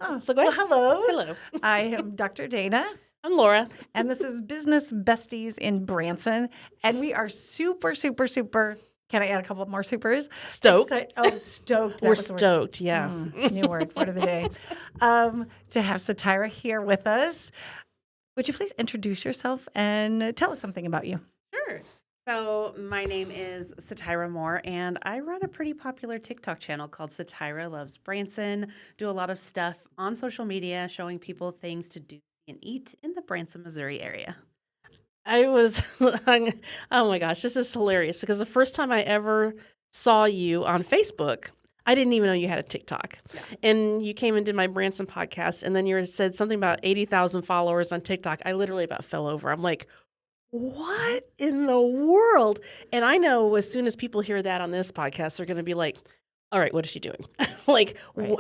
Oh, So go well, ahead. hello. Hello. I am Dr. Dana, I'm Laura. and this is Business Besties in Branson. And we are super, super, super. Can I add a couple more supers? Stoked. Stoked. We're stoked, yeah. New word of the day. To have Satirah here with us. Would you please introduce yourself and tell us something about you? Sure. So my name is Satirah Moore, and I run a pretty popular TikTok channel called Satirah Loves Branson. Do a lot of stuff on social media, showing people things to do and eat in the Branson, Missouri area. I was, oh my gosh, this is hilarious because the first time I ever saw you on Facebook, I didn't even know you had a TikTok. Yeah. And you came and did my Branson podcast, and then you said something about 80,000 followers on TikTok. I literally about fell over. I'm like, what in the world? And I know as soon as people hear that on this podcast, they're going to be like, all right, what is she doing? Like, Right.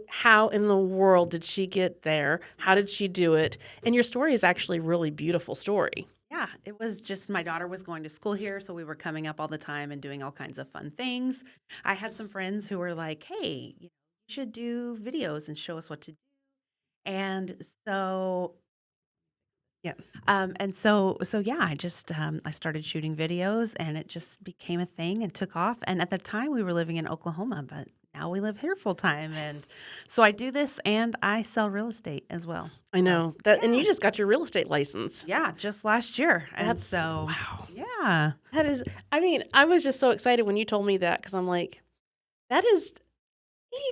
how in the world did she get there? How did she do it? And your story is actually a really beautiful story. Yeah, it was just my daughter was going to school here, so we were coming up all the time and doing all kinds of fun things. I had some friends who were like, hey, you should do videos and show us what to do. And so Yeah. Yeah, I started shooting videos, and it just became a thing and took off. And at the time, we were living in Oklahoma, but now we live here full time. And so I do this, and I sell real estate as well. I know that, and yeah. you just got your real estate license. Yeah, just last year. And That's so wow. yeah, That is. I mean, I was just so excited when you told me that because I'm like, that is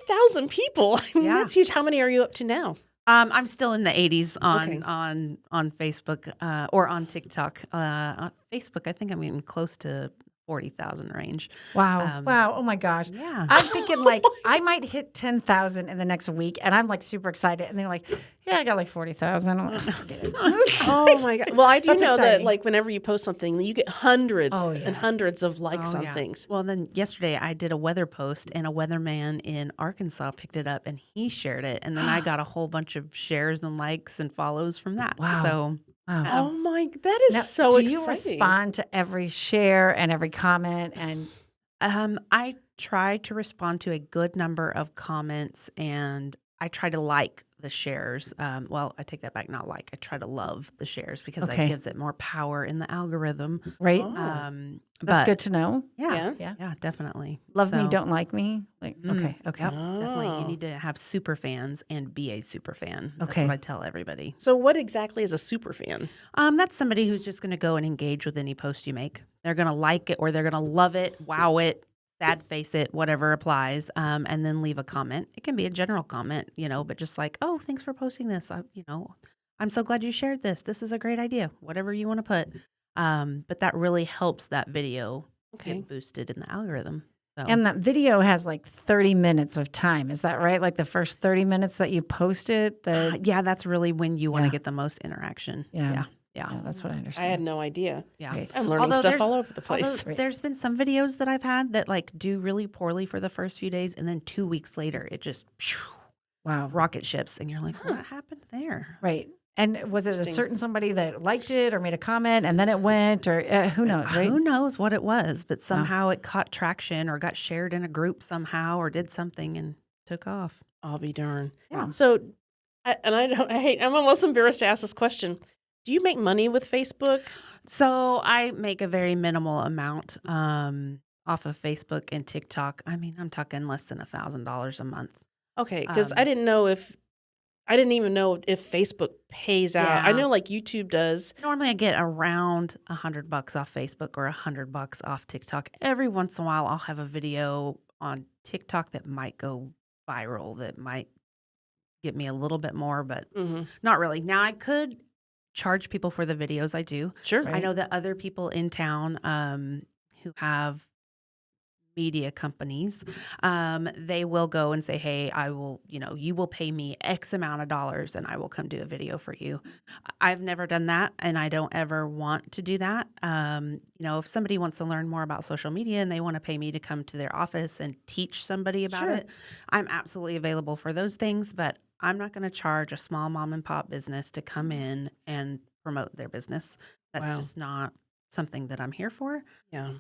80,000 people. I mean, Yeah. that's huge. How many are you up to now? I'm still in the 80s Okay. on Facebook or on TikTok. On Facebook, I think I'm getting close to 40,000 range. Wow. Wow. Oh my gosh. Yeah. I'm thinking like I might hit 10,000 in the next week, and I'm like super excited. And they're like, yeah, I got like 40,000. Oh my God. Well, I do That's know that exciting. like whenever you post something, you get hundreds Oh, yeah. and hundreds of likes Oh, on yeah. things. Well, then yesterday I did a weather post, and a weatherman in Arkansas picked it up and he shared it. And then I got a whole bunch of shares and likes and follows from that. Wow. So Wow. Oh my, that is Now, so do exciting. you respond to every share and every comment? And I try to respond to a good number of comments, and I try to like the shares. Well, I take that back, not like. I try to love the shares because Okay. that gives it more power in the algorithm. right? Oh. That's But good to know. Yeah, Yeah. Yeah. definitely. Love me, So, don't like me. Like, okay. Yep, definitely. Oh. You need to have super fans and be a super fan. That's Okay. what I tell everybody. So what exactly is a super fan? That's somebody who's just going to go and engage with any post you make. They're going to like it, or they're going to love it, wow it, sad face it, whatever applies, and then leave a comment. It can be a general comment, but just like, oh, thanks for posting this. I'm so glad you shared this. This is a great idea. Whatever you want to put. But that really helps that video Okay. get boosted in the algorithm. So. And that video has like 30 minutes of time. Is that right? Like the first 30 minutes that you posted? Yeah, that's really when you want to Yeah. get the most interaction. Yeah. Yeah. Yeah, that's what I I understand. had no idea. Yeah. Right. I'm learning Although stuff there's- all over the place. Right. There's been some videos that I've had that like do really poorly for the first few days, and then 2 weeks later it just Wow. rocket ships, and you're like, what happened there? Right. And was it a Interesting. certain somebody that liked it or made a comment and then it went, or who knows, right? Who knows what it was, but somehow it caught traction or got shared in a group somehow or did something and took off. I'll be darned. Yeah. So, I'm almost embarrassed to ask this question. Do you make money with Facebook? So I make a very minimal amount off of Facebook and TikTok. I mean, I'm talking less than $1,000 a month. Okay, because Um, I didn't even know if Facebook pays out. I Yeah. know like YouTube does. Normally I get around $100 off Facebook or $100 off TikTok. Every once in a while I'll have a video on TikTok that might go viral, that might get me a little bit more, but Mm-hmm. not really. Now I could charge people for the videos I do. Sure. Right. I know that other people in town who have media companies, they will go and say, hey, I will, you will pay me X amount of dollars and I will come do a video for you. I've never done that, and I don't ever want to do that. If somebody wants to learn more about social media and they want to pay me to come to their office and teach somebody about Sure. it, I'm absolutely available for those things, but I'm not going to charge a small mom and pop business to come in and promote their business. That's Wow. just not something that I'm here for. Yeah.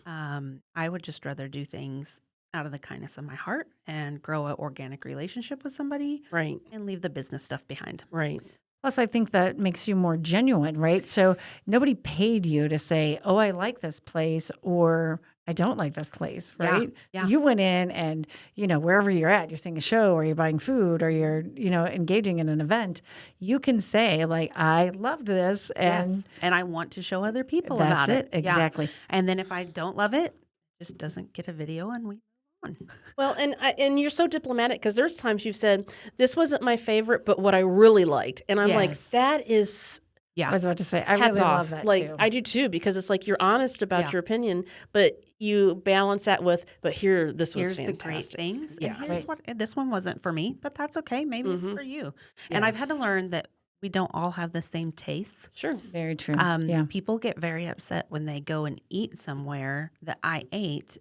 I would just rather do things out of the kindness of my heart and grow an organic relationship with somebody Right. and leave the business stuff behind. Right. Plus, I think that makes you more genuine, right? So nobody paid you to say, oh, I like this place or I don't like this place, Yeah, right? yeah. You went in and, wherever you're at, you're seeing a show or you're buying food or you're, engaging in an event, you can say, like, I loved this. And Yes. And I want to show other people that's about it. Yeah. Exactly. And then if I don't love it, just doesn't get a video and we move on. Well, and you're so diplomatic because there's times you've said, this wasn't my favorite, but what I really liked. And I'm like, Yes. that is Yeah. I was about to say, I hats really off. love that Like, too. I do too, because it's like you're honest about Yeah. your opinion, but you balance that with, but here, this was Here's the great fantastic. things. Yeah. And here's what this one wasn't for me, but that's okay. Maybe it's for you. And Yeah. I've had to learn that we don't all have the same tastes. Sure. Very true. Yeah. People get very upset when they go and eat somewhere that I ate.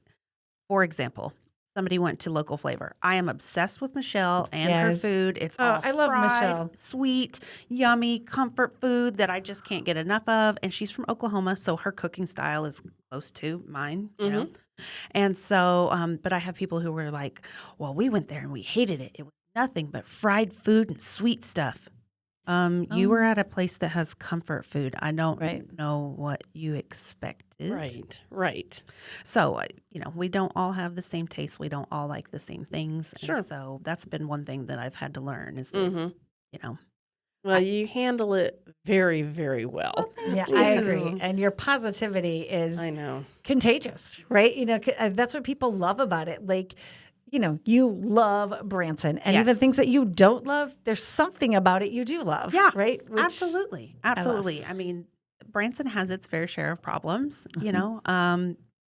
For example, somebody went to Local Flavor. I am obsessed with Michelle and her Yes. food. It's Oh, all I love fried, Michelle. sweet, yummy, comfort food that I just can't get enough of. And she's from Oklahoma, so her cooking style is close to mine, you know. And so, but I have people who were like, well, we went there and we hated it. It was nothing but fried food and sweet stuff. You were at a place that has comfort food. I don't Right. know what you expected. Right. Right. So, we don't all have the same taste. We don't all like the same things. Sure. And so that's been one thing that I've had to learn is that, Well, you handle it very, very well. Yeah, you. I agree. And your positivity is I know. contagious, right? That's what people love about it. Like, you love Branson, and even Yes. things that you don't love, there's something about it you do love. Yeah, Right? Which- absolutely. Absolutely. I mean, Branson has its fair share of problems,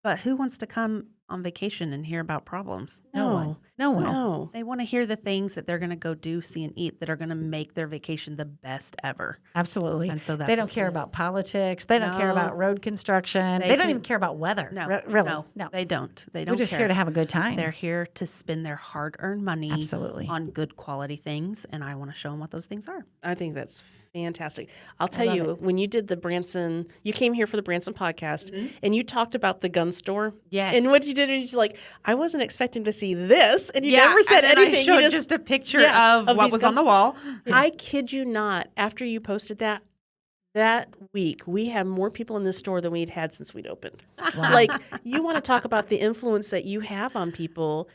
but who wants to come on vacation and hear about problems? No one. No one. No. They want to hear the things that they're going to go do, see, and eat that are going to make their vacation the best ever. Absolutely. And so they that's don't the care key. about politics. They don't care No. about road construction. They They don't can- even care about weather. No, Really. no, they don't. They We're don't just care. here to have a good time. They're here to spend their hard-earned money Absolutely. on good quality things, and I want to show them what those things are. I think that's fantastic. I'll tell love you, when you did the Branson, you came here for the Branson podcast and you talked about the gun store. Yes. And what you did is you're like, I wasn't expecting to see this. And you Yeah, never said and then anything. I showed You just a picture Yeah, of of what these was on guns. the wall. I kid you not, after you posted that week, we had more people in this store than we'd had since we'd opened. Like, you want to talk about the influence that you have on people.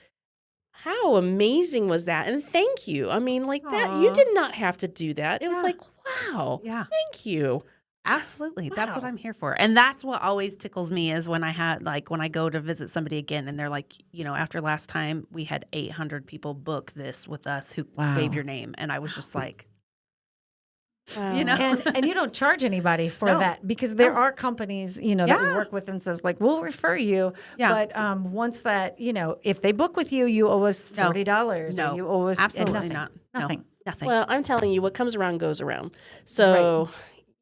How amazing was that? And thank you. I mean, like that, you Aw. did not have to do that. It was Yeah. like, wow, Yeah. thank you. Absolutely. That's what Wow. I'm here for. And that's what always tickles me is when when I go to visit somebody again and they're like, after last time we had 800 people book this with us who Wow. gave your name. And I was just like, Wow. and you don't charge anybody for No. that because there No. are companies, that we Yeah. work with and says like, we'll refer you. Yeah. But once that, if they book with you, you owe us No. $40 No. or you owe us absolutely nothing. not. Nothing. No, nothing. Well, I'm telling you, what comes around goes around. So,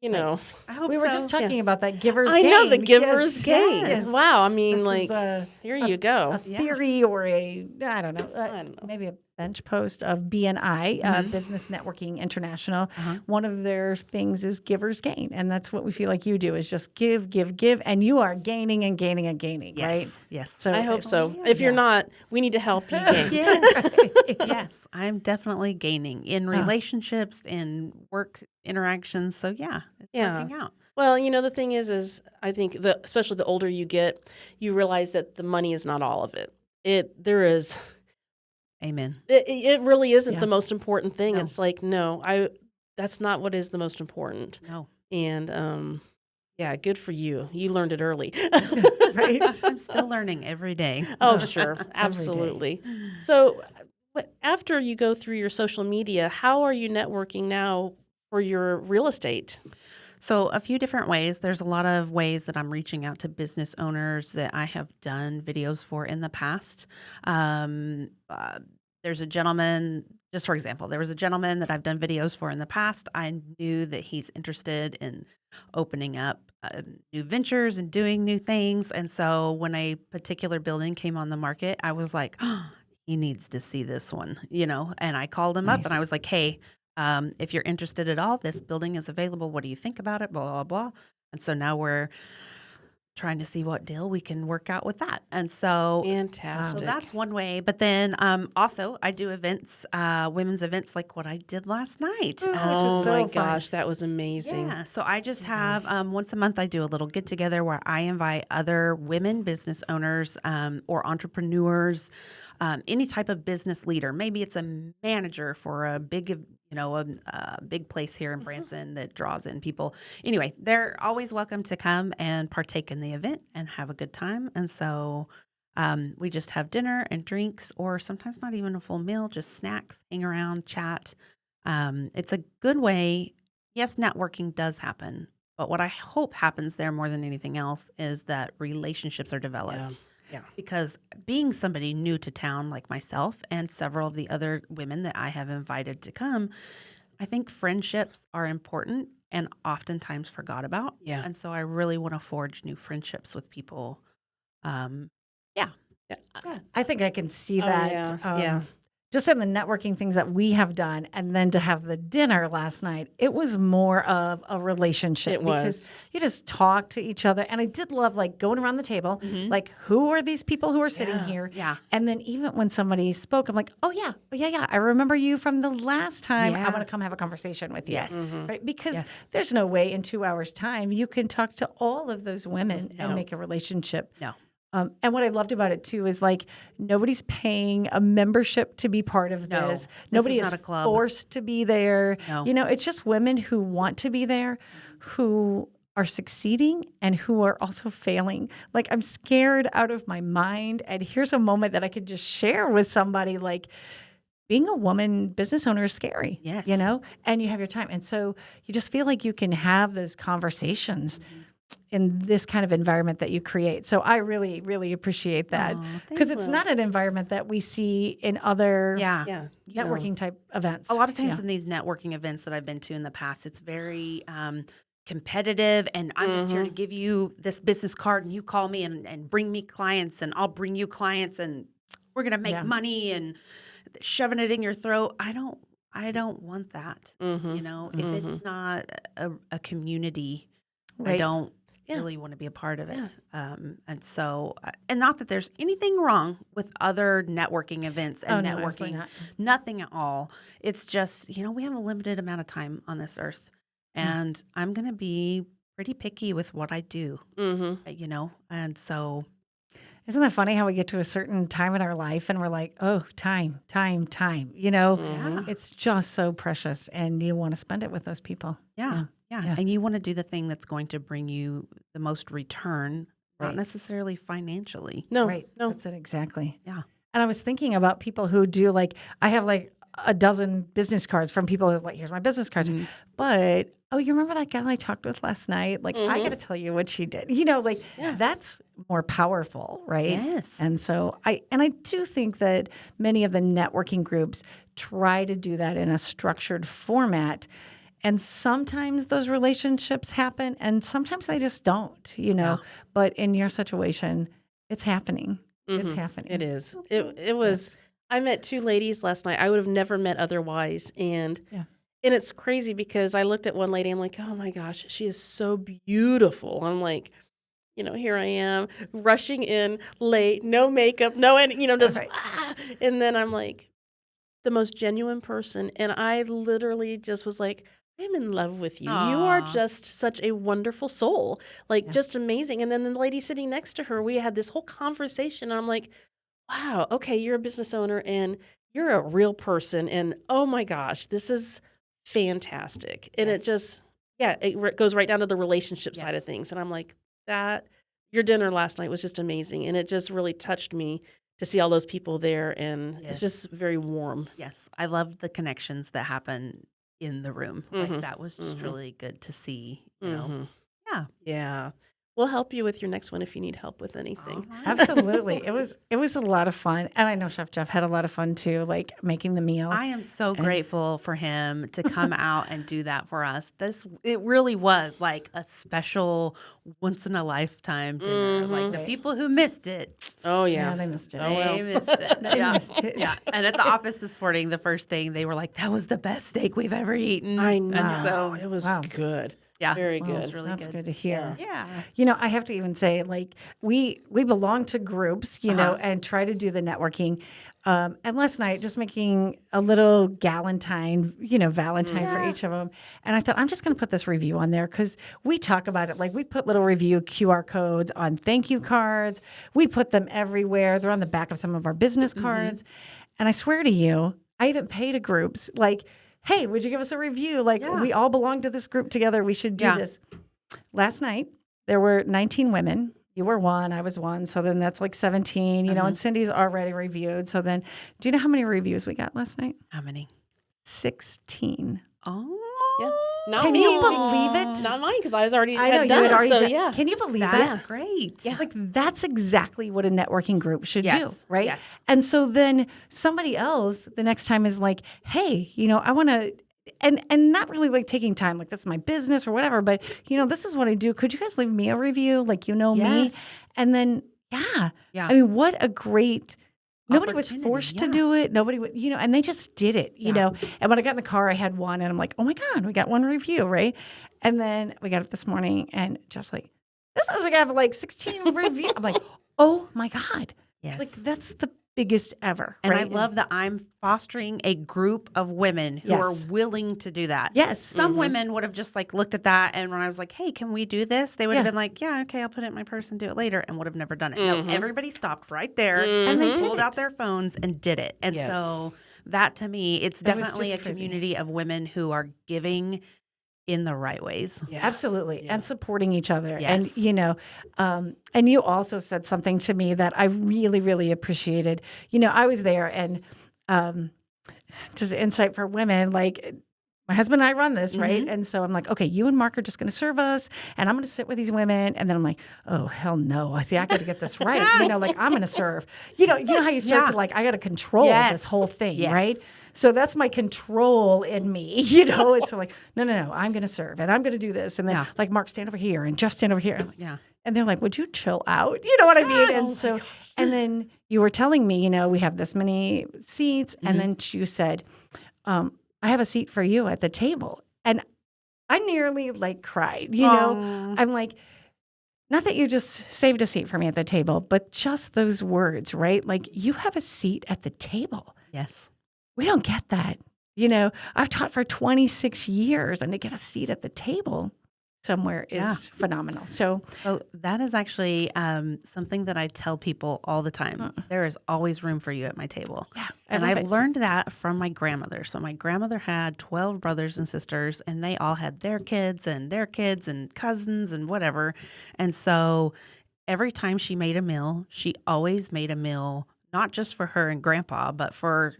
I hope We were so. just talking about that giver's I gain. know the giver's Yes, gain. yes. Wow. I mean, This like, is a here you go. theory or I don't know, don't know. maybe a bench post of BNI, Business Networking International. Uh-huh. One of their things is giver's gain. And that's what we feel like you do is just give. And you are gaining and gaining and gaining, Yes. right? Yes. So I hope it's- so. If you're not, we need to help you gain. Yes. Yes. I'm definitely gaining in relationships, in work interactions. So yeah, it's Yeah. working out. Well, the thing is I think especially the older you get, you realize that the money is not all of it. Amen. It really isn't Yeah. the most important thing. No. It's like, no, that's not what is the most important. No. And yeah, good for you. You learned it early. right? I'm still learning every day. Oh, sure. Absolutely. So after you go through your social media, how are you networking now for your real estate? So a few different ways. There's a lot of ways that I'm reaching out to business owners that I have done videos for in the past. There's a gentleman, just for example, there was a gentleman that I've done videos for in the past. I knew that he's interested in opening up new ventures and doing new things. And so when a particular building came on the market, I was like, oh, he needs to see this one, and I called him up and I was like, hey, if you're interested at all, this building is available. What do you think about it? Blah, blah, blah. And so now we're trying to see what deal we can work out with that. And so, Fantastic. so that's one way. But then also I do events, women's events like what I did last night. Oh so my fun. gosh, that was amazing. Yeah, so I just have once a month I do a little get together where I invite other women business owners or entrepreneurs, any type of business leader. Maybe it's a manager for a big, a big place here in Branson that draws in people. Anyway, they're always welcome to come and partake in the event and have a good time. And so we just have dinner and drinks, or sometimes not even a full meal, just snacks, hang around, chat. It's a good way. Yes, networking does happen, but what I hope happens there more than anything else is that relationships are developed. Yeah. Because being somebody new to town like myself and several of the other women that I have invited to come, I think friendships are important and oftentimes forgot about. Yeah. And so I really want to forge new friendships with people. Yeah. I think I can see Oh, that. yeah. Just in the networking things that we have done, and then to have the dinner last night, it was more of a relationship. It because was. you just talk to each other, and I did love like going around the table, like who are these people who are sitting here? Yeah. And then even when somebody spoke, I'm like, oh yeah, I remember you from the last time. I Yeah. want to come have a conversation with you, Yes. right? Because Yes. there's no way in 2 hours' time you can talk to all of those women and make a relationship. No. And what I loved about it too is like nobody's paying a membership to be part of No, this. this Nobody is is not a club. forced to be there. No. It's just women who want to be there, who are succeeding and who are also failing. Like I'm scared out of my mind. And here's a moment that I could just share with somebody like, being a woman business owner is scary, Yes. and you have your time. And so you just feel like you can have those conversations in this kind of environment that you create. So I really, really appreciate that because it's not an environment that we see in other Yeah. networking type events. A lot of times in these networking events that I've been to in the past, it's very competitive, and I'm just here to give you this business card, and you call me and bring me clients, and I'll bring you clients, and we're gonna make money and shoving it in your throat. I don't want that. If it's not a community, I don't really want to be a part of it. And so, and not that there's anything wrong with other networking events and No, absolutely networking, not. nothing at all. It's just, we have a limited amount of time on this earth, and I'm going to be pretty picky with what I do, and so. Isn't that funny how we get to a certain time in our life and we're like, oh, time. It's just so precious and you want to spend it with those people. Yeah. And you want to do the thing that's going to bring you the most return, not necessarily financially. No. Right. No. That's it exactly. Yeah. And I was thinking about people who do I have a dozen business cards from people who are like, here's my business cards. But, you remember that gal I talked with last night? I got to tell you what she did. That's more powerful, right? Yes. And so I do think that many of the networking groups try to do that in a structured format. And sometimes those relationships happen and sometimes they just don't, But in your situation, it's happening. It's happening. It is. It was. I met two ladies last night I would have never met otherwise. And it's crazy because I looked at one lady, I'm like, oh my gosh, she is so beautiful. I'm like, here I am rushing in late, no makeup, just, and then I'm like, the most genuine person. And I literally just was like, I'm in love with you. Aww. You are just such a wonderful soul, just amazing. And then the lady sitting next to her, we had this whole conversation. And I'm like, wow, okay, you're a business owner and you're a real person. And oh my gosh, this is fantastic. And it just, it goes right down to the relationship side of things. And I'm like, your dinner last night was just amazing. And it just really touched me to see all those people there. And it's just very warm. Yes. I love the connections that happen in the room. That was just really good to see, Yeah. Yeah. We'll help you with your next one if you need help with anything. Right. Absolutely. It was a lot of fun. And I know Chef Jeff had a lot of fun too, making the meal. I am so grateful for him to come out and do that for us. It really was like a special once in a lifetime dinner. Like the people who missed it. Oh yeah. They missed it. They missed it. They missed it. Yeah. And at the office this morning, the first thing they were like, that was the best steak we've ever eaten. I know. And so it was good. Yeah. Very Well, good. really that's good. good to hear. Yeah. I have to even say, like, we belong to groups, and try to do the networking. And last night, just making a little Valentine for each of them. And I thought, I'm just going to put this review on there because we talk about it. Like, we put little review QR codes on thank you cards. We put them everywhere. They're on the back of some of our business cards. And I swear to you, I even pay to groups like, hey, would you give us a review? Like, we all belong to this group together. We should do this. Last night, there were 19 women. You were one, I was one. So then that's like 17, and Cindy's already reviewed. So then, do you know how many reviews we got last night? How many? 16. Oh. Yeah. Not Can me. you believe it? Not mine because I was already I know had you done had it, already so done. yeah. Can you believe that? That's great. Yeah. Like, that's exactly what a networking group should do, Yes, right? yes. And so then somebody else the next time is like, hey, I want to, and not really like taking time, like that's my business or whatever, but this is what I do. Could you guys leave me a review? Like, me. Yes. And then, yeah. Yeah. I mean, what a great, nobody was Opportunity, forced to yeah. do it. Nobody would, and they just did it, Yeah. And when I got in the car, I had one and I'm like, oh my God, we got one review, right? And then we got up this morning and just like, this is, we got like 16 reviews. I'm like, oh my God. Yes. Like, that's the biggest ever. And right? I love that I'm fostering a group of women who are Yes. willing to do that. Yes. Some women would have just like looked at that, and when I was like, hey, can we do this? They would have Yeah. been like, yeah, okay, I'll put it in my purse and do it later, and would have never done it. No, everybody stopped right there And they did pulled it. out their phones and did it. And Yeah. so that to me, it's It was definitely a just crazy. community of women who are giving in the right ways. Yeah. Absolutely. Yeah. And supporting each other. Yes. And, and you also said something to me that I really, really appreciated. I was there and just insight for women, like my husband and I run this, right? And so I'm like, okay, you and Mark are just going to serve us and I'm going to sit with these women. And then I'm like, oh, hell no. I think I got to get this right. Like I'm going to serve. You know how you start to like, I got to control this whole thing, Yes. right? So that's my control in me, And so like, no, I'm going to serve and I'm going to do this. And then like Mark, stand over here and Jeff, stand over here. I'm like, Yeah. and they're like, would you chill out? You know what I mean? And so, and then you were telling me, we have this many seats. And then you said, I have a seat for you at the table. And I nearly like cried, I'm like, not that you just saved a seat for me at the table, but just those words, right? Like, you have a seat at the table. Yes. We don't get that. I've taught for 26 years and to get a seat at the table somewhere is phenomenal. So that is actually something that I tell people all the time. There is always room for you at my table. yeah, And I've learned that from my grandmother. So my grandmother had 12 brothers and sisters, and they all had their kids and cousins and whatever. And so every time she made a meal, she always made a meal, not just for her and grandpa, but for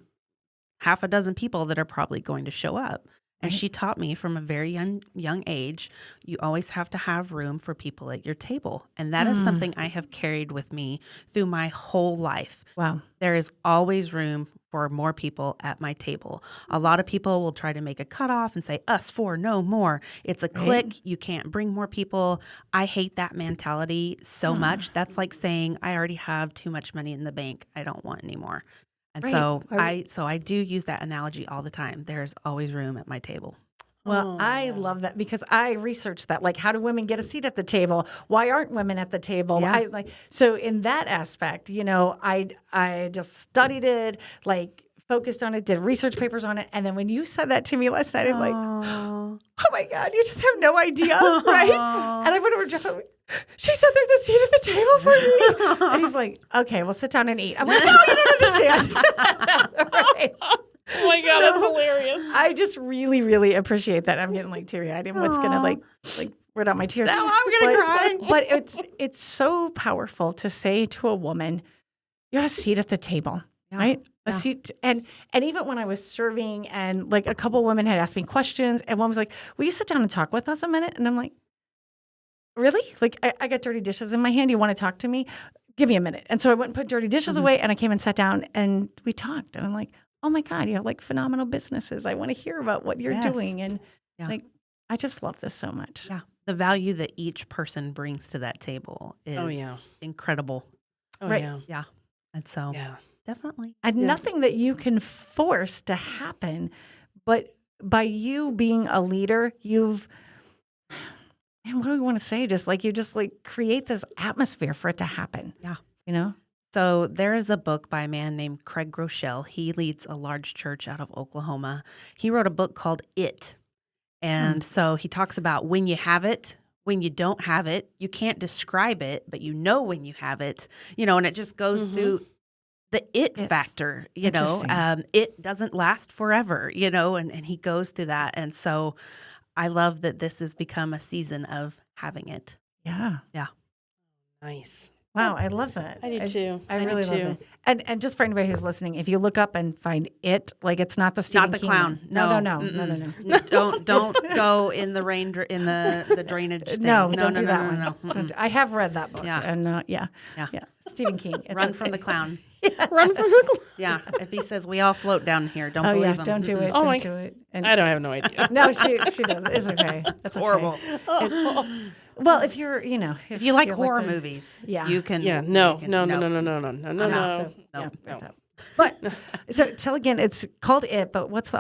half a dozen people that are probably going to show up. And she taught me from a very young age, you always have to have room for people at your table. And that is something I have carried with me through my whole life. wow. There is always room for more people at my table. A lot of people will try to make a cutoff and say, us four, no more. It's a clique. You can't bring more people. I hate that mentality so much. That's like saying, I already have too much money in the bank. I don't want any more. And Right. so I do use that analogy all the time. There's always room at my table. Well, I love that because I researched that. Like, how do women get a seat at the table? Why aren't women at the table? Yeah. So in that aspect, I just studied it, like focused on it, did research papers on it, and then when you said that to me last night, I'm like, oh my God, you just have no idea, right? And I went over to Jeff. I'm like, she said there's a seat at the table for me, and he's like, okay, well, sit down and eat. I'm like, no, you don't understand. Right. Oh my God, that's hilarious. I just really, really appreciate that. I'm getting like teary-eyed and what's gonna like rid out my tears. No, I'm gonna cry. But it's so powerful to say to a woman, you have a seat at the table, right? A seat, and even when I was serving, and like a couple women had asked me questions, and one was like, "Will you sit down and talk with us a minute?" And I'm like, "Really? Like I got dirty dishes in my hand. You want to talk to me? Give me a minute." And so I went and put dirty dishes away, and I came and sat down, and we talked, and I'm like, oh my God, you have like phenomenal businesses. I want to hear about what you're doing. And like, I just love this so much. Yeah. The value that each person brings to that table is incredible. Oh, Right. yeah. Yeah. And so definitely. And nothing that you can force to happen, but by you being a leader, you've And what do we want to say? Just like you just like create this atmosphere for it to happen. Yeah. You know? So there is a book by a man named Craig Groeschel. He leads a large church out of Oklahoma. He wrote a book called It. And so he talks about when you have it, when you don't have it, you can't describe it, but you know when you have it, and it just goes through the it factor, it doesn't last forever, and he goes through that. And so I love that this has become a season of having it. Yeah. Yeah. Nice. Wow, I love that. I do too. I really love it. And just for anybody who's listening, if you look up and find it, like it's not the Stephen Not the King clown. one. No. Don't go in the rain in the drainage thing. No, don't do that one. No. Don't do- I have read that book. Yeah. And Yeah. Stephen King. It's Run from the clown. Run from the clown. Yeah. If he says we all float down here, don't Oh believe yeah, him. don't do it. Oh my- Don't do it. And I don't have no idea. no, she does. It's okay. That's okay. Horrible. Well, if you're, If you like you're horror the- movies, Yeah. you can. Yeah, you no. can- No. So, yeah, No. that's out. But so tell again, it's called It, but who's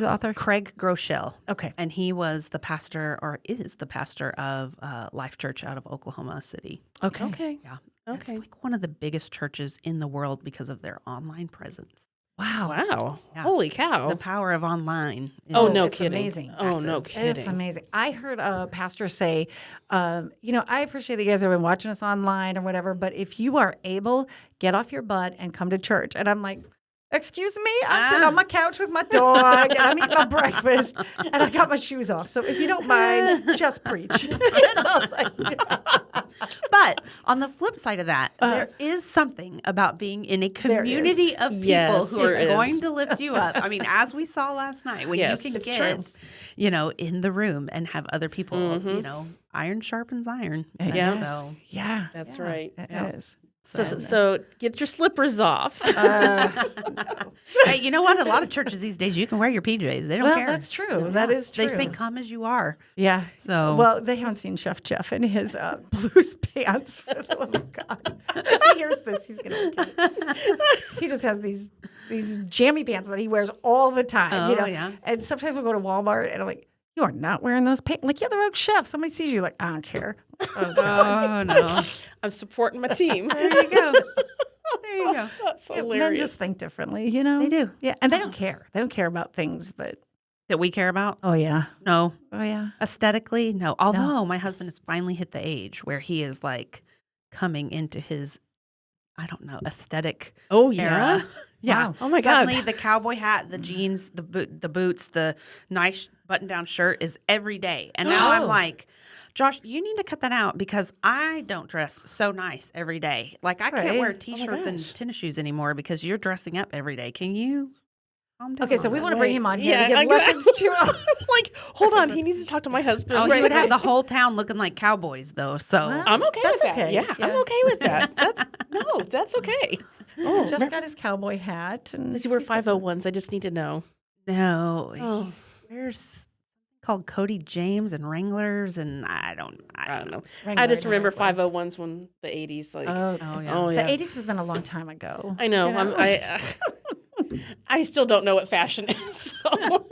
the author? Craig Groeschel. Okay. And he was the pastor, or is the pastor of Life Church out of Oklahoma City. Okay. Okay. Yeah. Okay. It's like one of the biggest churches in the world because of their online presence. Wow. Wow. Yeah. Holy cow. The power of online. Oh, is no it's kidding. amazing. Oh, no Massive. kidding. It's amazing. I heard a pastor say, I appreciate that you guys have been watching us online or whatever, but if you are able, get off your butt and come to church. And I'm like, excuse me, I'm sitting on my couch with my dog and I'm eating my breakfast and I got my shoes off. So if you don't mind, just preach. But on the flip side of that, there is something about being in a community of people Yes, who are there is. going to lift you up. I mean, as we saw last night, when Yes, you can it's get, in the room and have other people, iron sharpens iron. And Yeah. So, Yeah. That's right. It is. So get your slippers off. hey, you know what? A lot of churches these days, you can wear your PJs. They don't Well, care. that's true. That is true. They say, come as you are. Yeah. So, Well, they haven't seen Chef Jeff in his blues pants. For the love of God. If he hears this, he's going to He just has these jammy pants that he wears all the time. Oh, yeah. And sometimes we'll go to Walmart and I'm like, you are not wearing those pants. Like, you're the rogue chef. Somebody sees you like, I don't care. Oh, God. oh, no. I'm supporting my team. There you go. There you go. That's Men hilarious. just think differently, you know? They do. Yeah. And they don't care. They don't care about things that, That we care about? oh, yeah. No. Oh, yeah. Aesthetically, no. Although my husband has finally hit the age where he is like coming into his, I don't know, aesthetic Oh yeah. era. Yeah. Wow. Oh my God. Suddenly the cowboy hat, the jeans, the boots, the nice button-down shirt is every day. And now I'm Oh. like, Josh, you need to cut that out because I don't dress so nice every day. Like I can't Right. wear Oh my T-shirts and gosh. tennis shoes anymore because you're dressing up every day. Can you calm down? Okay, so on we that? want to bring him on here Yeah, to give exactly. lessons to Like, hold on, he needs to talk to my husband. Oh, he would have the whole town looking like cowboys though. So Well, I'm okay That's with that. okay. Yeah, Yeah. I'm okay with that. That's okay. Oh, Jeff got his cowboy hat. And does he wear 501s? I just need to know. no, Oh. there's called Cody James and Wranglers, and I don't know. Wrangler, I just no, remember Wrangler. 501s when the 80s. Like, Oh, Oh yeah. oh yeah. The 80s has been a long time ago. I know. You know? I still don't know what fashion is. So.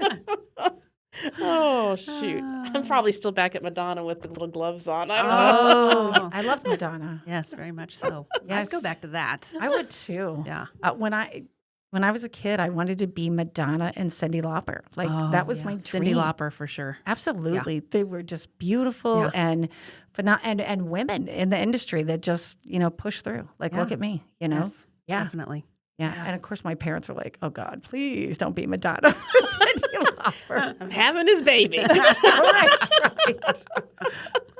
Oh shoot! I'm probably still back at Madonna with the little gloves on. I don't know. Oh, I love Madonna. yes, very much so. Yes. I'd go back to that. I would too. Yeah. When I was a kid, I wanted to be Madonna and Cyndi Lauper. Like that was my dream. Cyndi Lauper for sure. Absolutely, they were just beautiful Yeah. and women in the industry that just push through. Like look Yeah. at me, Yes, Yeah. definitely. Yeah. Yeah. And of course, my parents were like, "Oh God, please don't be Madonna or Cyndi Lauper." I'm having his baby. right.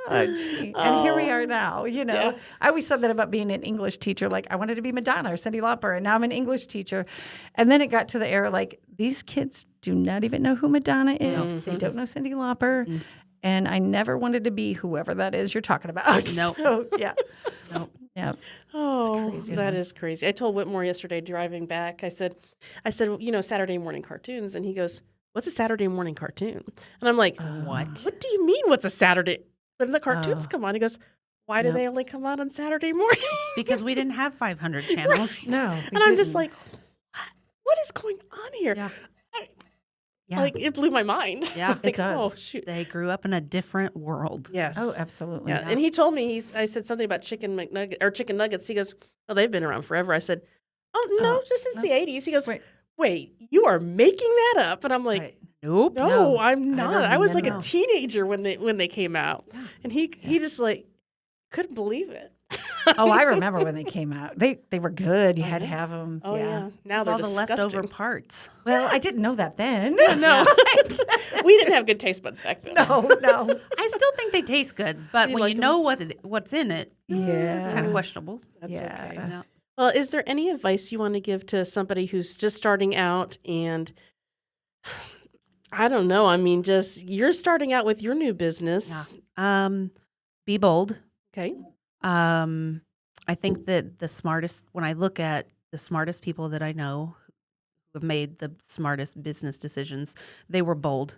Oh, gee. And here we are now. Yeah. I always said that about being an English teacher. Like I wanted to be Madonna or Cyndi Lauper, and now I'm an English teacher. And then it got to the era like these kids do not even know who Madonna is. They don't know Cyndi Lauper. And I never wanted to be whoever that is you're talking about. Nope. So, yeah. Nope. Yeah. Oh, crazy. that is crazy. I told Whitmore yesterday driving back. I said, Saturday morning cartoons, and he goes, "What's a Saturday morning cartoon?" And I'm like, What? "What do you mean? What's a Saturday?" When the cartoons Oh. come on, he goes, "Why do No. they only come on Saturday morning?" Because we didn't have 500 channels. No. And I'm just like, what is going on here? Yeah. Yeah. Like it blew my mind. Yeah, Like, it does. Oh shoot. They grew up in a different world. Yes. Oh, absolutely. Yeah. And he told me, I said something about chicken McNugget or chicken nuggets. He goes, "Oh, they've been around forever." I said, "Oh no, just since no. the '80s." He goes, Right. "Wait, you are making that up?" And I'm like, Right. Nope. "No, No, I'm I not. I was like a remember. teenager when they came out." And he just like couldn't believe it. Oh, I remember when they came out. They were good. You had to yeah. have them. Oh yeah. Now It's they're all the disgusting. leftover parts. Well, I didn't know that then. No, we didn't have good taste buds back then. no. I still think they taste good, but Do you when like you 'em? know what's in it, it's kind Yeah. of questionable. That's Yeah. okay. Yeah. Well, is there any advice you want to give to somebody who's just starting out and I don't know. I mean, just you're starting out with your new business. Be bold. Okay. I think that when I look at the smartest people that I know who have made the smartest business decisions, they were bold.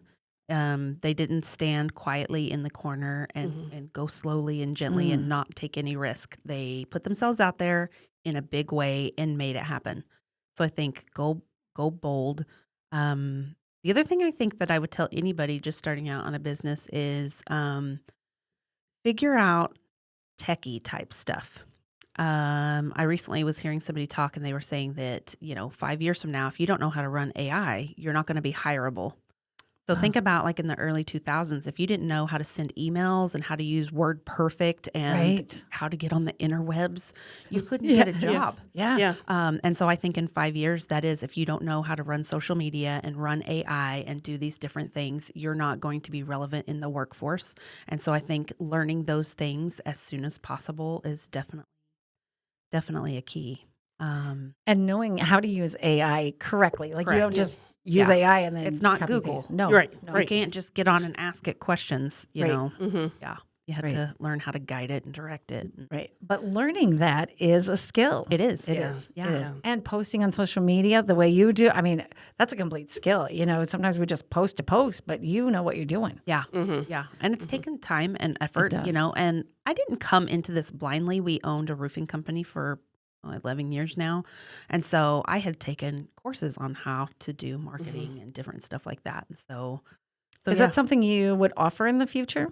They didn't stand quietly in the corner and go slowly and gently and not take any risk. They put themselves out there in a big way and made it happen. So I think go bold. The other thing I think that I would tell anybody just starting out on a business is figure out techie type stuff. I recently was hearing somebody talk and they were saying that, 5 years from now, if you don't know how to run AI, you're not going to be hireable. So think about like in the early 2000s, if you didn't know how to send emails and how to use WordPerfect and Right. how to get on the interwebs, you couldn't get a job. Yeah. Yeah. And so I think in 5 years, that is, if you don't know how to run social media and run AI and do these different things, you're not going to be relevant in the workforce. And so I think learning those things as soon as possible is definitely a key. And knowing how to use AI correctly. Like you don't Correct. just use Yeah. AI and then It's not copy Google. paste. No. You're right. No. You can't just get on and ask it questions, you Right. know. Mm-hmm. Yeah. You have Right. to learn how to guide it and direct it. Right. But learning that is a skill. It is. It Yeah. is. Yeah. It is. And posting on social media the way you do, I mean, that's a complete skill. Sometimes we just post to post, but you know what you're doing. Yeah. Mm-hmm. Yeah. And it's taken time and effort, does. and I didn't come into this blindly. We owned a roofing company for 11 years now. And so I had taken courses on how to do marketing and different stuff like that. And so Is yeah. that something you would offer in the future?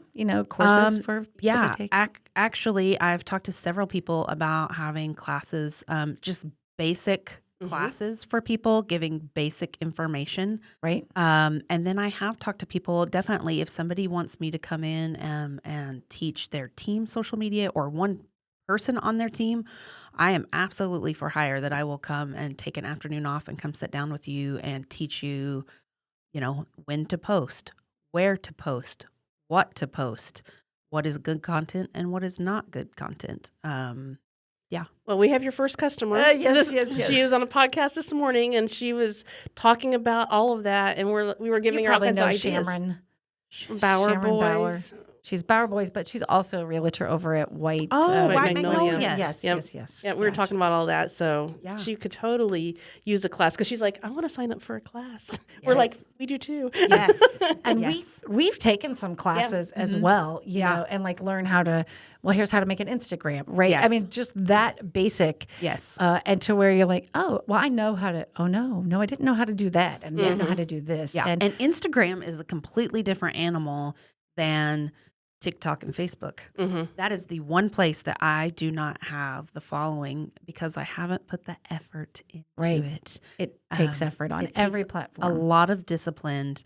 Courses for people Yeah, to take? actually, I've talked to several people about having classes, just basic classes for people, giving basic information. Right. And then I have talked to people, definitely, if somebody wants me to come in and teach their team social media or one person on their team, I am absolutely for hire that I will come and take an afternoon off and come sit down with you and teach you, when to post, where to post, what to post, what is good content and what is not good content. Well, we have your first customer. Yes, yes. She was on a podcast this morning, and she was talking about all of that, and we were giving You her all probably kinds know of ideas. Sharon Bauer Sharon Bauer. Boys. She's Bauer Boys, but she's also a realtor over at White. Oh, White White Magnolia. Magnolia. Yes, Yep. yes. Yeah, we were talking about all that, so Yeah. she could totally use a class because she's like, I want to sign up for a class. We're like, we do too. Yes. And Yes. we've taken some classes as well, and like learn how to. Well, here's how to make an Instagram, right? Yes. I mean, just that basic. Yes. And to where you're like, oh, well, I know how to. Oh no, I didn't know how to do that, and I didn't know how to do this. Yeah. And And Instagram is a completely different animal than TikTok and Facebook. Mm-hmm. That is the one place that I do not have the following because I haven't put the effort into Right. it. it takes effort on it takes every A platform. lot of discipline.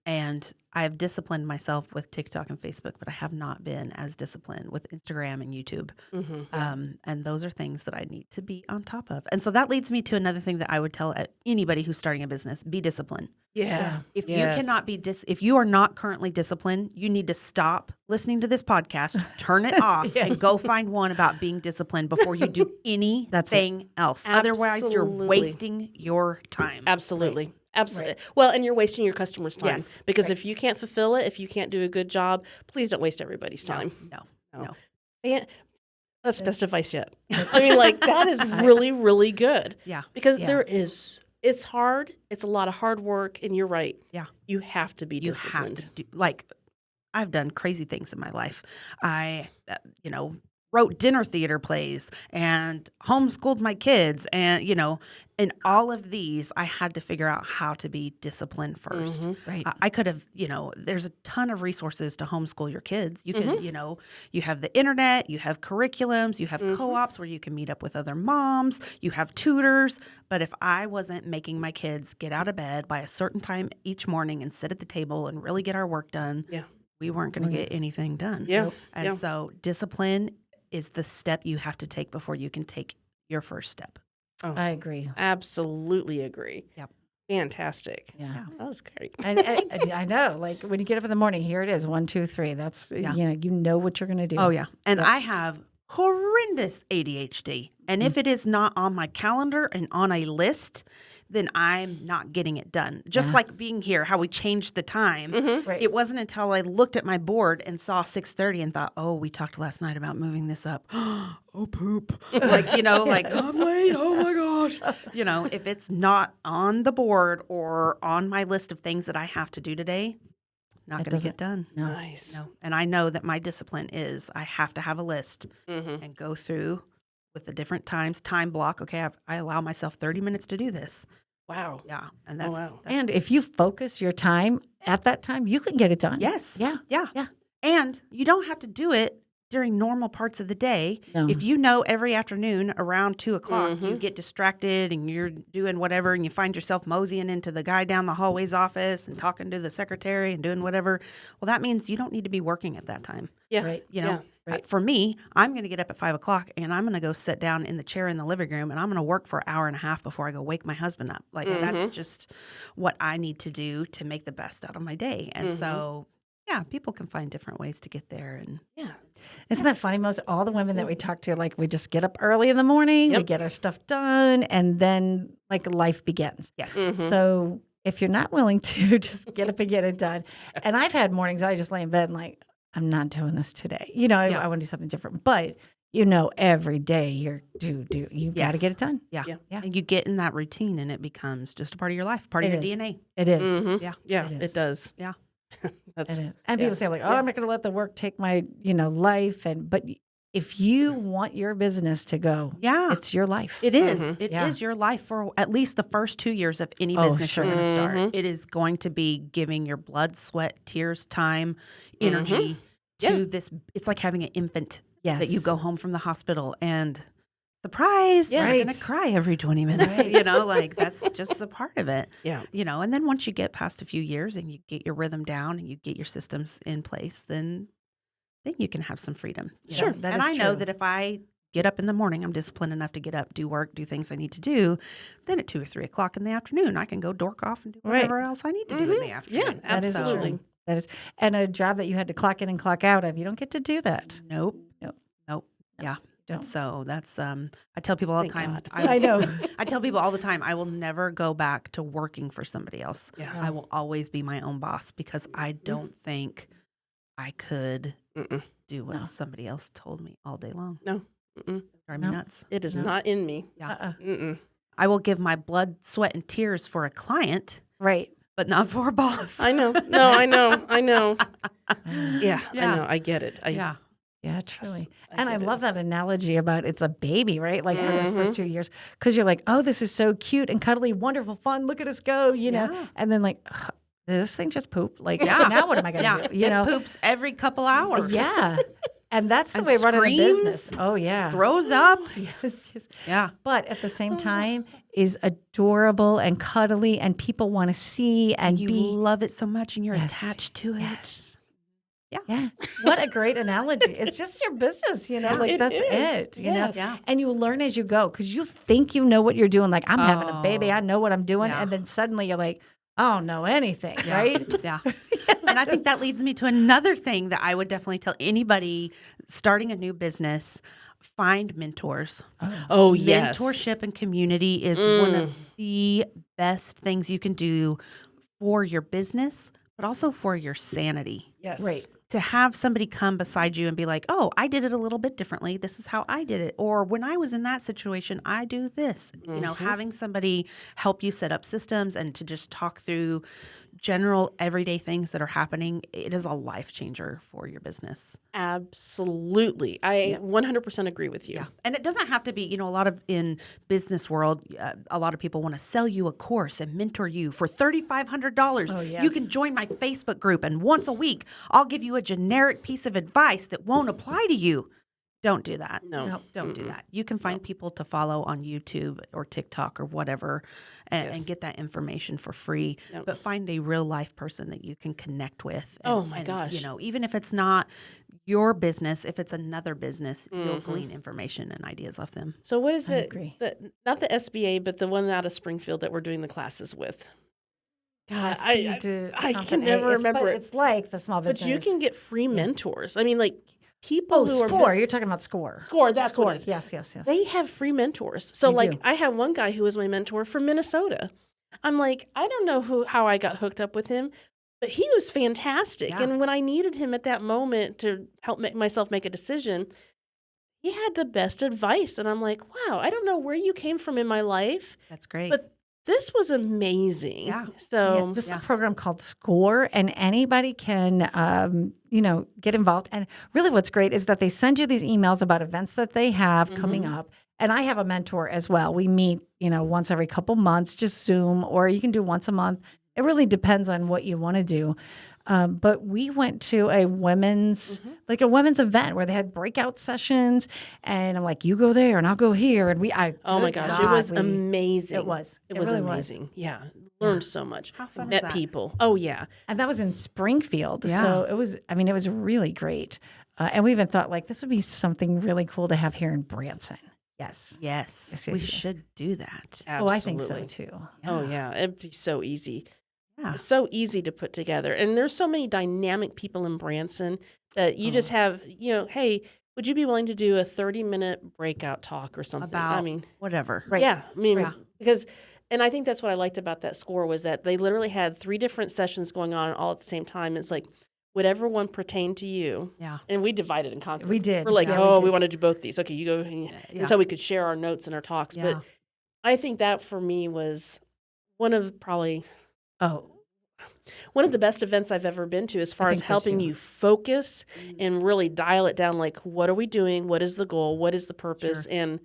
And I have disciplined myself with TikTok and Facebook, but I have not been as disciplined with Instagram and YouTube. Mm-hmm. And those are things that I need to be on top of. And so that leads me to another thing that I would tell anybody who's starting a business: be disciplined. Yeah. If you Yes. cannot be if you are not currently disciplined, you need to stop listening to this podcast, turn it off, and go find one about being disciplined before you do anything else. Otherwise, you're Absolutely. wasting your time. Absolutely. Absolutely. Well, and you're wasting your customers' time. Yes. Because if you can't fulfill it, if you can't do a good job, please don't waste everybody's time. No. And that's best advice yet. I mean, like, that is really, really good. Yeah. Because Yeah. it's hard. It's a lot of hard work. And you're right. Yeah. You have to be You disciplined. have to do, I've done crazy things in my life. I, wrote dinner theater plays and homeschooled my kids. And, in all of these, I had to figure out how to be disciplined first. Mm-hmm. Right. I could have, there's a ton of resources to homeschool your kids. You can, you have the internet, you have curriculums, you have co-ops where you can meet up with other moms, you have tutors. But if I wasn't making my kids get out of bed by a certain time each morning and sit at the table and really get our work done, we weren't going to get anything done. Yeah. And so discipline is the step you have to take before you can take your first step. Oh, I agree. absolutely agree. Yep. Fantastic. Yeah. That was great. And I know, like when you get up in the morning, here it is, 1, 2, 3. That's, you know what you're going to do. Oh, yeah. And I have horrendous ADHD. And if it is not on my calendar and on a list, then I'm not getting it done. Just like being here, how we changed the time. Right. It wasn't until I looked at my board and saw 6:30 and thought, oh, we talked last night about moving this up. Oh, poop. Like, like, I'm late. Oh, my gosh. If it's not on the board or on my list of things that I have to do today, not going to get done. No. Nice. No. And I know that my discipline is I have to have a list and go through with the different times, time block. Okay, I allow myself 30 minutes to do this. Wow. Yeah. And that's, wow. And if you focus your time at that time, you can get it done. yes. Yeah. Yeah. Yeah. And you don't have to do it during normal parts of the day. No. If you know every afternoon around 2:00, you get distracted and you're doing whatever and you find yourself moseying into the guy down the hallway's office and talking to the secretary and doing whatever, well, that means you don't need to be working at that time. Yeah. Right. Right. For me, I'm going to get up at 5:00 and I'm going to go sit down in the chair in the living room and I'm going to work for an hour and a half before I go wake my husband up. Like that's just what I need to do to make the best out of my day. And so, people can find different ways to get there. And Isn't that funny? Most all the women that we talk to, like we just get up early in the morning, we get our stuff done, and then like life begins. yes, So if you're not willing to, just get up and get it done. And I've had mornings I just lay in bed and like, I'm not doing this today. I want to do something different. But every day you got to get it done. yeah. Yeah. And you get in that routine and it becomes just a part of your life, part of your DNA. It is. Mm-hmm. Yeah. Yeah. It It is. does. Yeah. That's It is. And people say like, oh, I'm not going to let the work take my, life. But if you want your business to go, Yeah. it's your life. It is. It is Yeah. your life for at least the first 2 years of any Oh, business sure. you're going to start. It is going to be giving your blood, sweat, tears, time, energy to this. It's like having an infant Yes. that you go home from the hospital and surprise, they're Right. going to cry every 20 minutes. Right. Like that's just a part of it. Yeah. And then once you get past a few years and you get your rhythm down and you get your systems in place, then you can have some freedom. Sure, that and is I know true. that if I get up in the morning, I'm disciplined enough to get up, do work, do things I need to do. Then at 2 or 3 o'clock in the afternoon, I can go dork off and do whatever else I need to do in the afternoon. Yeah, That is absolutely. true. That is, and a job that you had to clock in and clock out of, you don't get to do that. Nope. Nope. Nope. Yeah. Don't. So that's I tell people all the Thank time. God. I know. I tell people all the time, I will never go back to working for somebody else. Yeah. I will always be my own boss because I don't think I could do what somebody else told me all day long. No. Drive me No. nuts. It is No. not in me. Yeah. Mm-mm. I will give my blood, sweat, and tears for a client, Right. but not for a boss. I know. No, I know. I know. Yeah. Yeah. I know. I get it. Yeah. Yeah, truly. I And I get it. love that analogy about it's a baby, right? Like for the Mm-hmm. first 2 years, because you're like, oh, this is so cute and cuddly, wonderful, fun. Look at us go, Yeah. And then like, ugh, did this thing just poop? Like, Yeah. now what am I going to do? It poops every couple hours. Yeah. And that's the And way running a screams, business. Oh, yeah. Throws up. Yes, yes. Yeah. But at the same time, is adorable and cuddly, and people want to see and You be. love it so much and you're Yes. attached to it. Yes. Yeah. Yeah. What a great analogy. It's just your business, like It that's is. it, Yes. Yeah. And you learn as you go because you think you know what you're doing. Like, I'm having a baby. I know what I'm doing. Yeah. And then suddenly you're like, I don't know anything, right? Yeah. And I think that leads me to another thing that I would definitely tell anybody starting a new business, find mentors. Oh, yes. Mentorship and community is one of the best things you can do for your business, but also for your sanity. Yes. Right. To have somebody come beside you and be like, oh, I did it a little bit differently. This is how I did it. Or when I was in that situation, I do this. Having somebody help you set up systems and to just talk through general everyday things that are happening, it is a life changer for your business. Absolutely. I 100% agree with you. Yeah. And it doesn't have to be, a lot of in business world, a lot of people want to sell you a course and mentor you for $3,500. Oh, yes. You can join my Facebook group, and once a week, I'll give you a generic piece of advice that won't apply to you. Don't do that. No. Don't do that. You can find people to follow on YouTube or TikTok or whatever and get that information for free. Yep. But find a real life person that you can connect with. Oh, my gosh. Even if it's not your business, if it's another business, you'll glean information and ideas off them. So what is I it? agree. Not the SBA, but the one out of Springfield that we're doing the classes with. God, I can never remember it. It's like the small business. But you can get free mentors. I mean, like people who Score. are You're talking about Score. Score. That's what it is. Yes. They have free mentors. So They do. I have one guy who was my mentor from Minnesota. I'm like, I don't know how I got hooked up with him, but he was fantastic. Yeah. And when I needed him at that moment to help myself make a decision, he had the best advice. And I'm like, wow, I don't know where you came from in my life, That's great. but this was amazing. Yeah. So This is a program called Score, and anybody can, get involved. And really what's great is that they send you these emails about events that they have coming up. And I have a mentor as well. We meet, once every couple months, just Zoom, or you can do once a month. It really depends on what you want to do. But we went to a women's event where they had breakout sessions, and I'm like, you go there and I'll go here. And oh my gosh, it was amazing. It was. It was really amazing. Yeah. Learned so much. How fun is Met that? people. Oh yeah. And that was in Springfield. Yeah. So it was really great. And we even thought this would be something really cool to have here in Branson. Yes. Yes, Yes, we yes. should do that. Absolutely. Oh, I think so too. Oh yeah. It'd be so easy. Yeah. So easy to put together. And there's so many dynamic people in Branson that you just have, hey, would you be willing to do a 30-minute breakout talk or something? About whatever. Right. Yeah. I mean, Yeah. because, and I think that's what I liked about that Score was that they literally had 3 different sessions going on all at the same time. It's like, whatever one pertained to you. Yeah. And we divided and conquered. We did. We're like, Yeah, we want to do both these. Okay, you go. And so we could share our notes and our talks. Yeah. But I think that for me was one of probably one of the best events I've ever been to as far as think so, helping too. you focus and really dial it down. Like, what are we doing? What is the goal? What is the purpose? And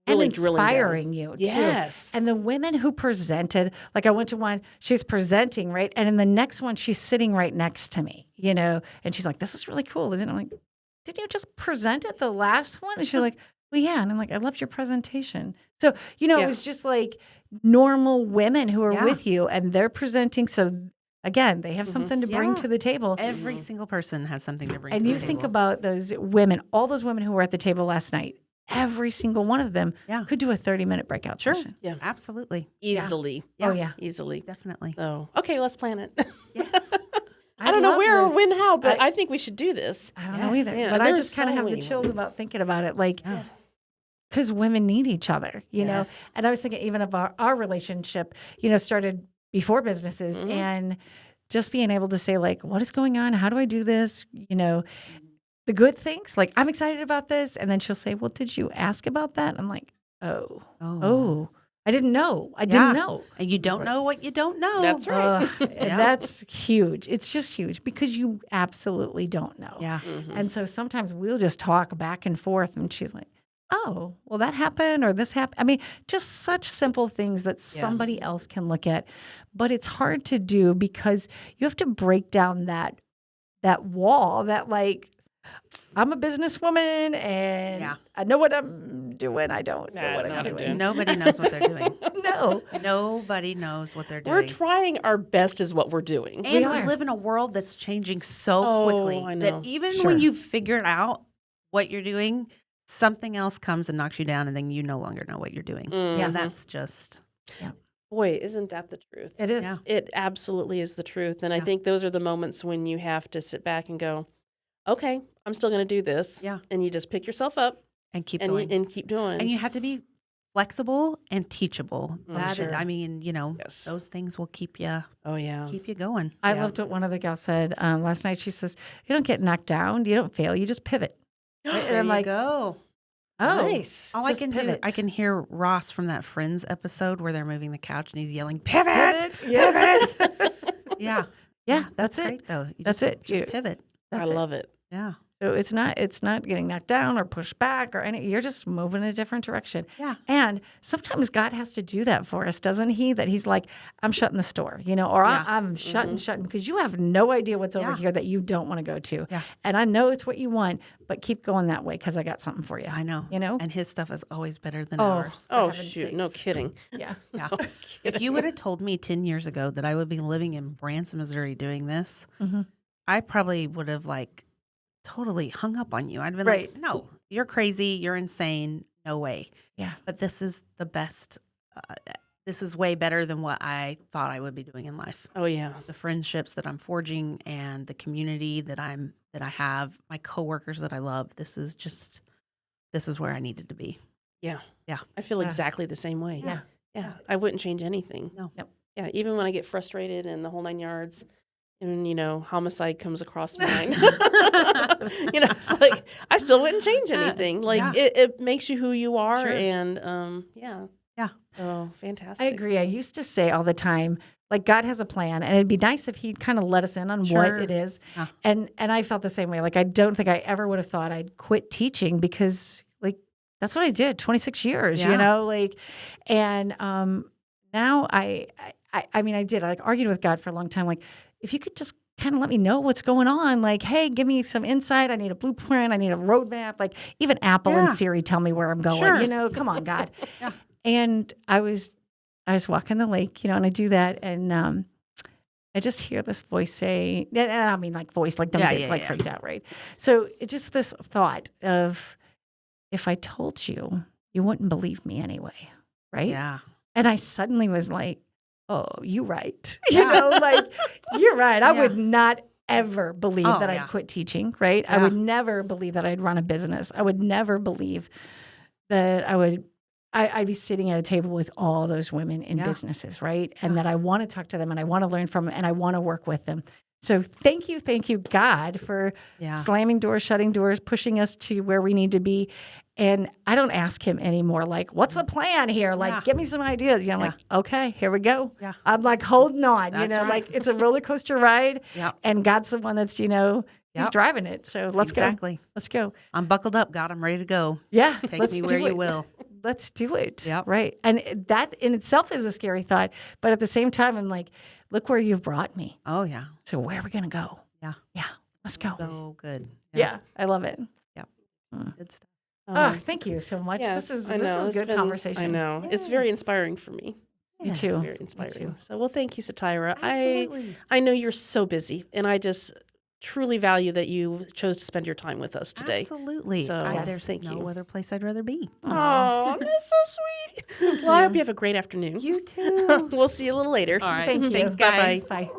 really drilling down. inspiring you too. Yes. And the women who presented, I went to one, she's presenting, right? And in the next one, she's sitting right next to me, and she's like, this is really cool, isn't it? I'm like, did you just present at the last one? And she's like, well, yeah. And I'm like, I loved your presentation. So, it was just like normal women who are with you and they're presenting. So again, they have something to bring to the table. Every single person has something to bring And to you the think table. about those women, all those women who were at the table last night, every single one of them could do a 30-minute breakout session. Yeah. Absolutely. Easily. Oh, yeah. Easily. Definitely. So, okay, let's plan it. Yes. I don't know love where or this. when, how, but I think we should do this. I don't know either. Yeah, but I there's just kind of so have the many chills women. about thinking about it. Because women need each other, know? Yes. And I was thinking even of our relationship, started before businesses and just being able to say, what is going on? How do I do this? The good things, I'm excited about this. And then she'll say, well, did you ask about that? I'm like, oh, I didn't know. I didn't know. And you don't know what you don't know. That's right. And that's huge. It's just huge because you absolutely don't know. Yeah. And so sometimes we'll just talk back and forth and she's like, oh, well, that happened or this happened. I mean, just such simple things that somebody else can look at. But it's hard to do because you have to break down that wall that I'm a businesswoman and I know what I'm doing. I don't know what I'm doing. Nobody knows what they're doing. No. Nobody knows what they're doing. We're trying our best is what we're doing. And we are. live in a world that's changing so quickly I know. that even when you've figured out what you're doing, something else comes and knocks you down, and then you no longer know what you're doing. Yeah. And that's just Boy, isn't that the truth? It is. Yeah. It absolutely is the truth. And I think those are the moments when you have to sit back and go, okay, I'm still going to do this. Yeah. And you just pick yourself up and keep and, going. and keep doing. And you have to be flexible and teachable. Sure. I mean, Yes. those things will keep you going. I loved what one of the gals said last night. She says, you don't get knocked down. You don't fail. You just pivot. And There I'm you like, go. oh, nice. All just I can pivot. do, I can hear Ross from that Friends episode where they're moving the couch and he's yelling, "Pivot! Pivot. Yes. Yeah. Yeah, That's that's it. great though. You That's just, it. Just pivot. That's I it. love it. Yeah. So it's not getting knocked down or pushed back or any. You're just moving in a different direction. Yeah. And sometimes God has to do that for us, doesn't He? That He's like, I'm shutting the store, or Yeah. I'm shutting because you have no idea what's over Yeah. here that you don't want to go to. Yeah. And I know it's what you want, but keep going that way because I got something for you. I know. And his stuff is always better than Oh. ours. Oh, heaven's shoot. No sakes. kidding. Yeah. Yeah. No If you would have told me 10 years ago that I would be living in Branson, Missouri doing this, Mhm. I probably would have totally hung up on you. I'd been Right. like, no, you're crazy. You're insane. No way. Yeah. But this is the best. This is way better than what I thought I would be doing in life. Oh, yeah. The friendships that I'm forging and the community that I have, my coworkers that I love. This is where I needed to be. Yeah. Yeah. I feel Yeah. exactly the same way. Yeah. Yeah. I wouldn't change anything. No. Nope. Yeah. Even when I get frustrated and the whole 9 yards and, homicide comes across mine, it's like, I still wouldn't change anything. Like yeah. it makes you who you are. Sure. And, yeah. Yeah. So fantastic. I agree. I used to say all the time, like God has a plan, and it'd be nice if He'd kind of let us in on Sure. what it is. Yeah. And I felt the same way. Like I don't think I ever would have thought I'd quit teaching because like that's what I did 26 years, Yeah. and now I did. I argued with God for a long time. Like if you could just kind of let me know what's going on. Like, hey, give me some insight. I need a blueprint. I need a roadmap. Like even Apple and Yeah. Siri tell me where I'm going. Sure. Come on, God. Yeah. And I was walking the lake, and I do that, and I just hear this voice say, and I mean like voice, like don't Yeah, get yeah. freaked out, right? So it just this thought of, if I told you, you wouldn't believe me anyway, right? Yeah. And I suddenly was like, oh, you're right. Yeah. You're right. I Yeah. would not ever believe Oh, that yeah. I'd quit teaching, right? I Yeah. would never believe that I'd run a business. I would never believe that I'd be sitting at a table with all those women in Yeah. businesses, right? And that I want to talk to them and I want to learn from them and I want to work with them. So thank you, God, for Yeah. slamming doors, shutting doors, pushing us to where we need to be. And I don't ask Him anymore, like, what's the plan here? Like, Yeah. give me some ideas. I'm Yeah. like, okay, here we go. Yeah. I'm like holding on, That's right. like it's a roller coaster ride. Yeah. And God's the one that's, He's Yep. driving it. So let's Exactly. go. Let's go. I'm buckled up, God. I'm ready to go. Yeah. Take let's me do where you it. will. Let's do it. Yep. Right. And that in itself is a scary thought. But at the same time, I'm like, look where you've brought me. Oh, yeah. So where are we going to go? Yeah. Yeah. Let's go. So good. Yeah. I love it. Good stuff. Thank you so much. Yes, This is I know. It's good been- conversation. I know. It's very Yes. inspiring for me. Me too. Very inspiring. So, well, thank you, Satirah. Absolutely. I know you're so busy, and I just truly value that you chose to spend your time with us today. Absolutely. So, yes, There's thank no you. other place I'd rather be. Oh, that's so sweet. Well, I hope you have a great afternoon. You too. We'll see you a little later. All right. Thank you. Thanks, guys. Bye-bye. Bye.